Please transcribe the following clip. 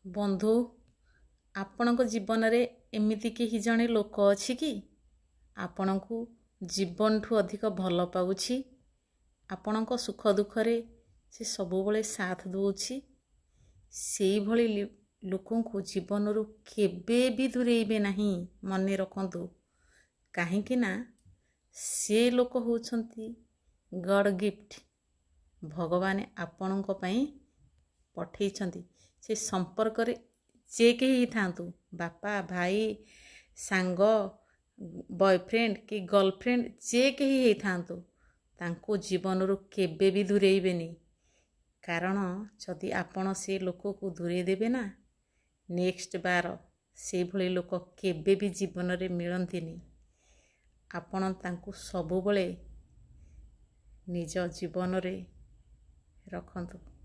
ବନ୍ଧୁ, ଆପଣଙ୍କ ଜୀବନରେ ଏମିତି କେହି ଜଣେ ଲୋକ ଅଛି କି ଆପଣଙ୍କୁ ଜୀବନଠୁ ଅଧିକ ଭଲ ପାଉଛି? ଆପଣଙ୍କ ସୁଖ ଦୁଃଖରେ ସେ ସବୁବେଳେ ସାଥ ଦେଉଛି? ସେଇଭଳି ଲୋକଙ୍କୁ ଜୀବନରୁ କେବେ ବି ଦୂରେଇବେ ନାହିଁ, ମନେ ରଖନ୍ତୁ। କାହିଁକି ନା ସେ ଲୋକ ହେଉଛନ୍ତି ଗଡ଼ ଗିଫ୍ଟ। ଭଗବାନ ଆପଣଙ୍କ ପାଇଁ ପଠେଇଛନ୍ତି। ସେ ସମ୍ପର୍କରେ ଯେ କେହି ହେଇଥାନ୍ତୁ, ବାପା, ଭାଇ, ସାଙ୍ଗ, ବୟଫ୍ରେଣ୍ଡ କି ଗର୍ଲଫ୍ରେଣ୍ଡ, ଯେ କେହି ହେଇଥାନ୍ତୁ, ତାଙ୍କୁ ଜୀବନରୁ କେବେ ବି ଦୂରେଇବେନି। କାରଣ ଯଦି ଆପଣ ସେ ଲୋକକୁ ଦୂରେଇ ଦେବେ ନା, ନେକ୍ସଟ ବାର ସେଇଭଳି ଲୋକ କେବେ ବି ଜୀବନରେ ମିଳନ୍ତିନି। ଆପଣ ତାଙ୍କୁ ସବୁବେଳେ ନିଜ ଜୀବନରେ ରଖନ୍ତୁ।